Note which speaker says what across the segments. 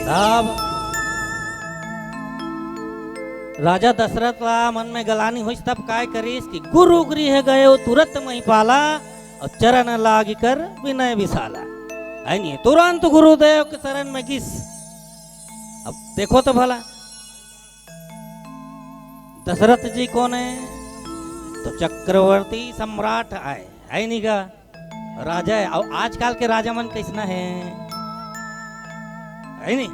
Speaker 1: तब राजा दशरथ ला मन में गलानी हुई, तब काय करीस कि गुरु गृह गयो तुरंत मही पाला और चरण लागी कर विनय विशाला। है नहीं, तुरंत गुरुदेव के शरण में घिस। अब देखो तो भला दशरथ जी कौन है? तो चक्रवर्ती सम्राट आए, है नहीं का राजा है। और आजकल के राजा मन कैसना है नहीं,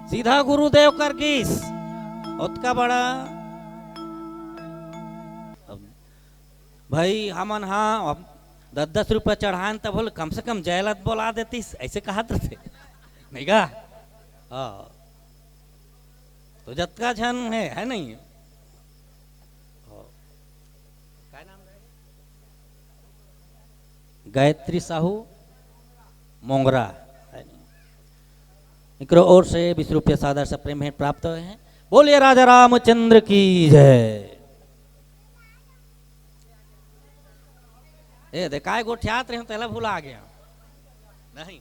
Speaker 1: सीधा गुरुदेव कर गीस उतका बड़ा भाई हमन हाँ 10-10 रुपया चढ़ान तब बोल कम से कम जयलत बोला देती, ऐसे कहा थे नहीं का। तो जतका झन है नहीं। क्या नाम गायत्री साहू मोंगरा इकरो ओर से 20 रुपया सादर से प्रेम भेंट प्राप्त हुए हैं। बोलिए राजा रामचंद्र की जय। ए देखाए गोठियात रहे तेला भूला गया नहीं।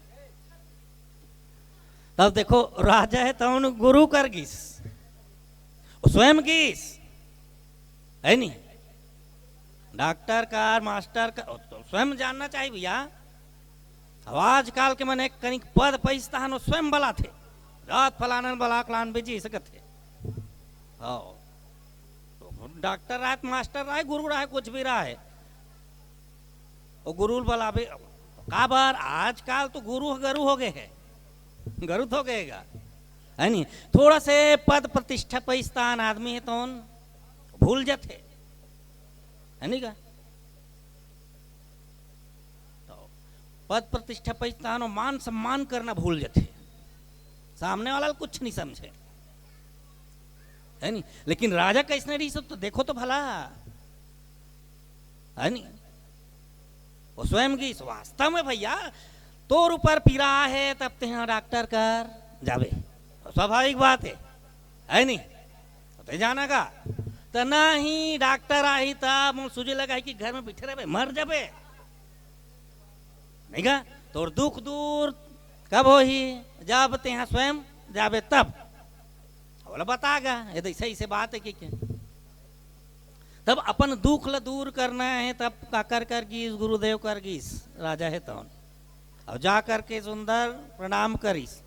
Speaker 1: तब देखो राजा है तो गुरु कर गीस, स्वयं गीस है नहीं, डॉक्टर का मास्टर का तो स्वयं जानना चाहिए भैया। आजकल के मन एक कनिक पद पैसा हन स्वयं बला थे, रात फलानन बला कलान बेजी सकत थे। डॉक्टर रहा मास्टर रहा गुरु रहा कुछ भी रहा है, और गुरु बला भी का बार आजकल तो गुरु गरु हो गए हैं, गरु तो गएगा है नहीं। थोड़ा से पद प्रतिष्ठा पैसा आदमी है तो भूल जाते है नहीं का। पद प्रतिष्ठा पैसा मान सम्मान करना भूल जाते, सामने वाला कुछ नहीं समझे है नहीं। लेकिन राजा कैसने रही सब तो देखो तो भला है नहीं। वो स्वयं की वास्तव में भैया तोर ऊपर पीरा है तब ते डॉक्टर कर जावे, स्वाभाविक बात है नहीं। तो जाना का तो ना ही डॉक्टर आई तब सूझे लगा है कि घर में बैठे रहे मर जाबे नहीं का। तो दुख दूर कब हो ही जब ते यहाँ स्वयं जाबे तब बोला बतागा ये तो सही से बात है कि क्या। तब अपन दुख ल दूर करना है तब का कर गीस गुरुदेव कर गीस राजा है तो और जा करके सुंदर प्रणाम करीस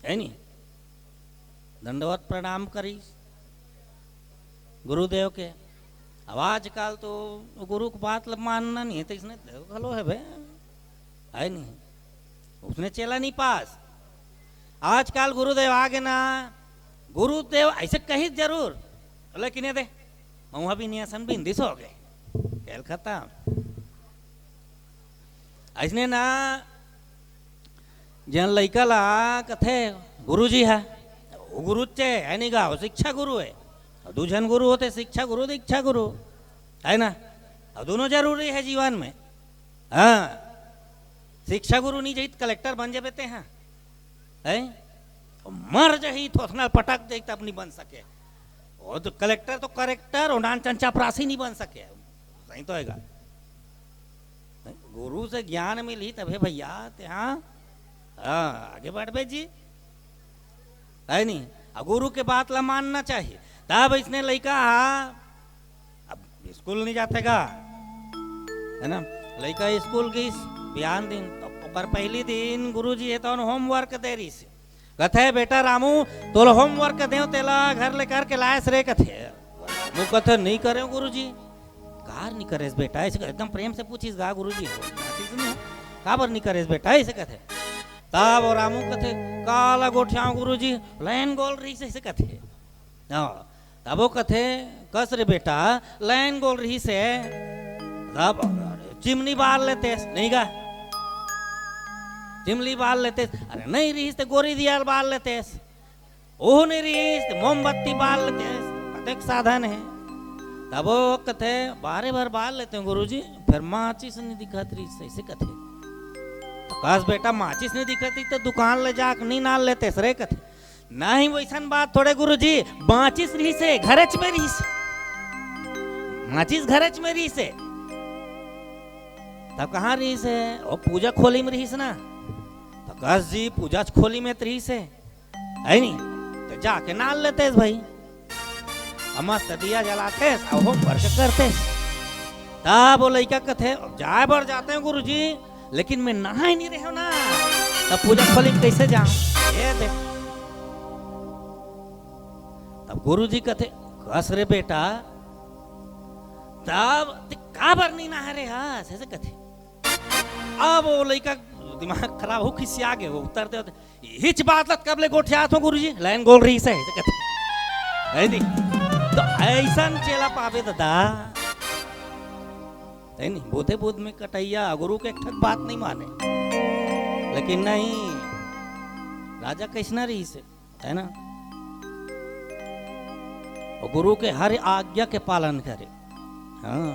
Speaker 1: है नहीं, दंडवत प्रणाम करीस गुरुदेव के। अब आजकल तो गुरु की बात मानना नहीं है तो इसने खलो है भाई है नहीं, उसने चला नहीं पास। आजकल गुरुदेव आगे ना, गुरुदेव ऐसे कही जरूर लेकिन दे वहां भी नियसन भी हिंदी से हो गए खेल खत्म। ऐसने ना जन लड़का ला कथे गुरु जी है वो गुरु चे है नहीं गा, शिक्षा गुरु है। दूजन गुरु होते शिक्षा गुरु दीक्षा गुरु है ना, और दोनों जरूरी है जीवन में। हाँ शिक्षा गुरु नहीं जाई कलेक्टर बन जाते हैं है, मर जाही तो पटक जाई तब नहीं बन सके। वो तो कलेक्टर तो करेक्टर और नान चंचा प्रासी नहीं बन सके, सही तो है। गुरु से ज्ञान मिली तबे भैया हाँ आगे बढ़ जी है नहीं। गुरु के बात ला मानना चाहिए। तब इसने लड़का अब स्कूल नहीं जाते का है ना, लड़का स्कूल की बयान दिन तो पर पहली दिन गुरुजी है तो होमवर्क दे रही से कथे बेटा रामू तो होमवर्क दे तेला घर लेकर के लायस रे कथे वो कथे नहीं करे गुरुजी कार नहीं करे बेटा ऐसे एकदम प्रेम से पूछीस गा गुरुजी काबर नहीं करे बेटा ऐसे कथे। तब रामू कथे काला गोठिया गुरुजी लाइन गोल रही से कथे। तब वो कथे कस रे बेटा लाइन गोल रही से तब चिमनी बाल लेते नहीं गा, चिमली बाल लेते अरे नहीं रहीस तो गोरी दियाल बाल लेते ओह नहीं रहीस तो मोमबत्ती बाल लेते अनेक साधन है। तब वो कथे बारे बार बाल लेते हैं गुरुजी, फिर माचिस नहीं दिखत रही ऐसे कथे। तो कस बेटा माचिस नहीं दिखती तो दुकान ले जाक नहीं नाल लेते रे कथे। नहीं वैसन बात थोड़े गुरुजी, माचिस रही से घरच में रही से, माचिस घरच में रही से तब कहाँ रहीस है? ओ पूजा खोली में रहीस ना, तो कस जी पूजा खोली में रहीस है नहीं, तो जाके नाल लेते भाई, मस्त दिया जलाते और होमवर्क करते। तब वो लड़का कथे जाए बढ़ जाते हैं गुरुजी, लेकिन मैं नहा ही नहीं रहे ना, तब पूजा खोली में कैसे जाऊं? ये देख। तब गुरुजी कथे कस रे बेटा, तब का बर नहीं नहा रे? हाँ ऐसे कथे। अब वो लड़का दिमाग खराब हो, किसी आगे वो उतरते होते हिच बात लत कब ले गोठिया हो गुरुजी, लाइन गोल रही से कथे है नहीं। तो ऐसा चेला पावे दादा है नहीं, बोधे बोध में कटैया गुरु के एक ठक बात नहीं माने, लेकिन नहीं राजा कैसना रही से है ना, और गुरु के हर आज्ञा के पालन करे। हाँ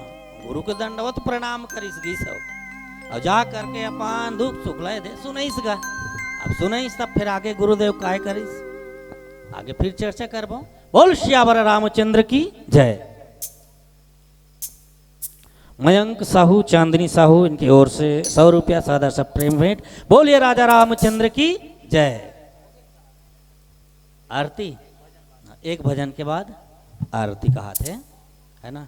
Speaker 1: गुरु के दंडवत प्रणाम करिस गी सब, और जा करके अपन दुख सुख लय दे सुनईस गा। अब सुनईस तब फिर आगे गुरुदेव काय करिस, आगे फिर चर्चा करबो। बोल श्यावर रामचंद्र की जय। मयंक साहू, चांदनी साहू, इनकी ओर से 100 रुपया सादर सब प्रेम भेंट। बोलिए राजा रामचंद्र की जय। आरती एक भजन के बाद आरती का हाथ है ना।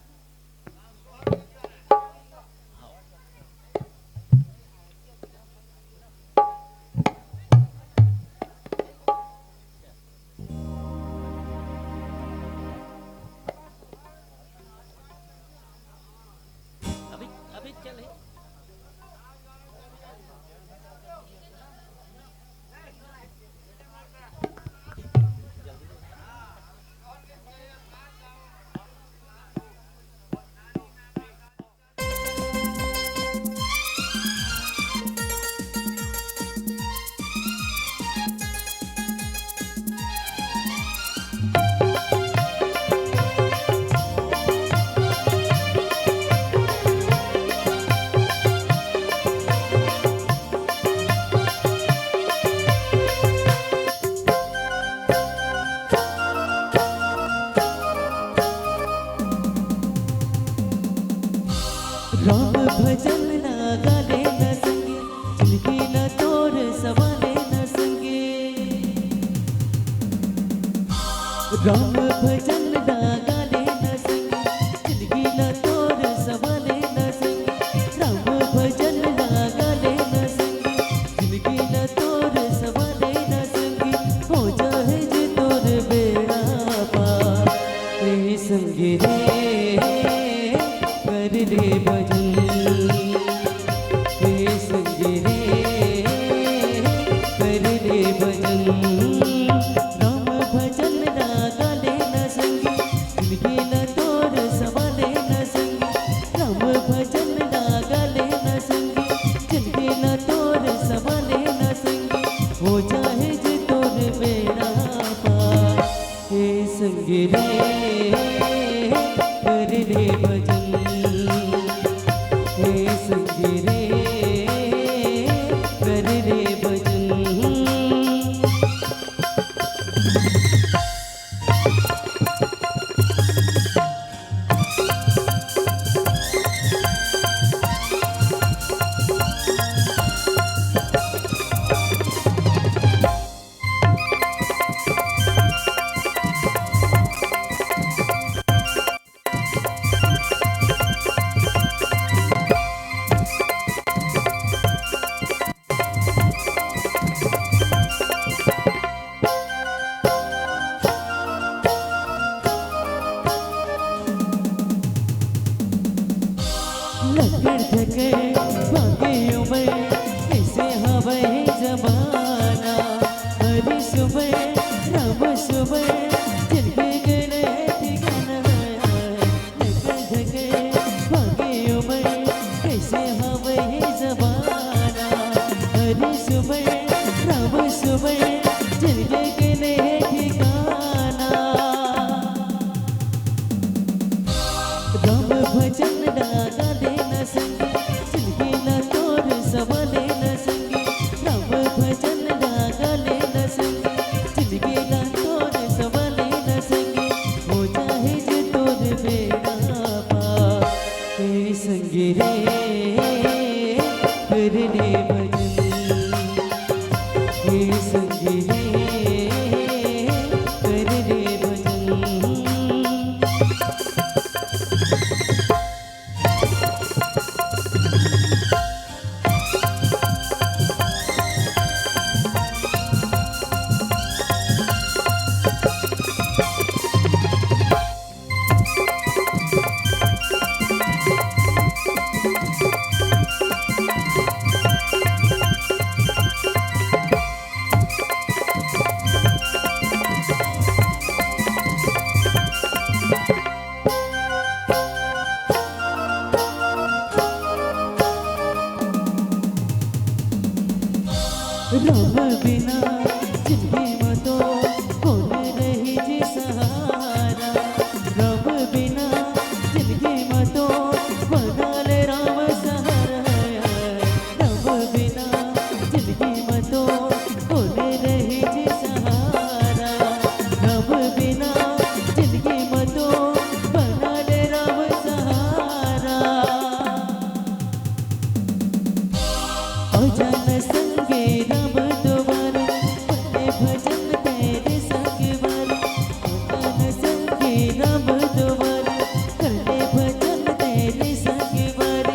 Speaker 2: राम भजन ना गाले न संगे, जिंदगी न तोर सवाले न संगे। राम भजन ना गाले न संगे, जिंदगी न तोर सवाले न संगे। राम भजन ना गाले न संगे, जिंदगी न तोर सवाले न संगे। हो जाए जे तोर बेड़ा पार, रे संगे रे कर ले भजन, रे संगे रे कर ले भजन। राम भजन ना गाले न संगे, जिंदगी न तोर सवाले न संगे। राम भजन ना गाले न संगे, जिंदगी न तोर सवाले न संगे। हो जाए जे तोर बेड़ा पार, हे संगे रे कर ले भजन, हे संगे रे कर ले भजन। लकड़ धके बागियों में कैसे हवे जमाना। हरी सुबह राम सुबह जिनके गले ठिकाना। लकड़ धके बागियों में कैसे हवे जमाना। हरी सुबह राम सुबह जिनके गले ठिकाना। राम भजन ना गाले न संगे, जिंदगी न तोर सवाले न संगे। राम भजन ना गाले न संगे, जिंदगी न तोर सवाले न संगे। हो जाए जे तोर बेड़ा पार, हे संगे रे राम बिना जिंदगी में तो कौन रही जी सहारा। राम बिना जिंदगी में तो बना ले राम सहारा। राम बिना जिंदगी में तो कौन रही जी सहारा। राम बिना जिंदगी में तो बना ले राम सहारा। अजन संगे राम द्वार पढ़े भजन तेरे संग वर। अजन संगे राम द्वार पढ़े भजन तेरे संग वर।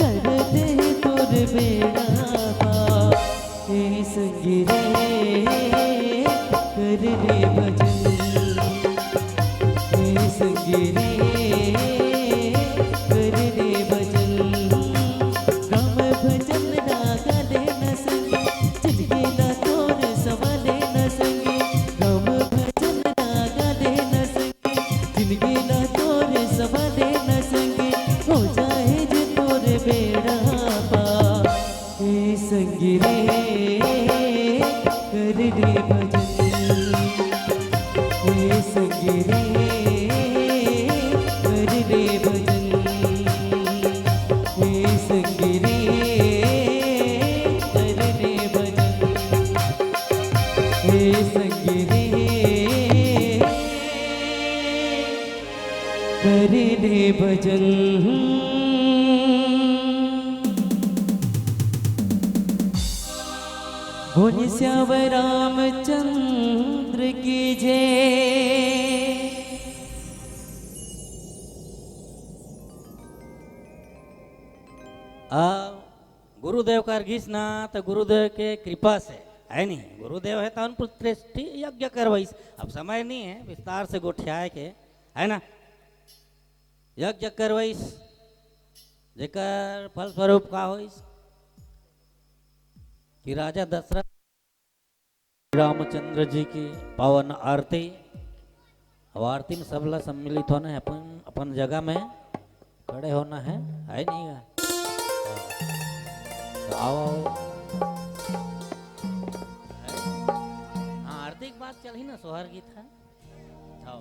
Speaker 2: करते हैं तोर बेड़ा पार हे संगी रे कर रे भजन। हे संगी रे कर रे भजन। राम भजन रागा ले न संगे जिंदगी ना तोर सवाले न संगे। राम भजन रागा ले न संगे जिंदगी ना तोर सवाले न संगे। हो जाए जो तोर बेड़ा पार हे संगी रे कर रे भजन। हे संगी रे कर रे भजन। हे संगी रे कर रे भजन। हे संगी रे कर रे भजन। बोल श्याम रामचंद्र की जय।
Speaker 1: गुरुदेव का घिसना तो गुरुदेव के कृपा से है नहीं। गुरुदेव है तो उन पुत्रेष्टि यज्ञ करवाइस। अब समय नहीं है विस्तार से गोठियाए के है ना यज्ञ करवाइस जेकर फल स्वरूप का होइस कि राजा दशरथ रामचंद्र जी की पावन आरती। अब आरती में सबला सम्मिलित होना है अपन अपन जगह में खड़े होना है नहीं है। तो आओ हाँ आरती की बात चल ही ना सोहर गीत है। आओ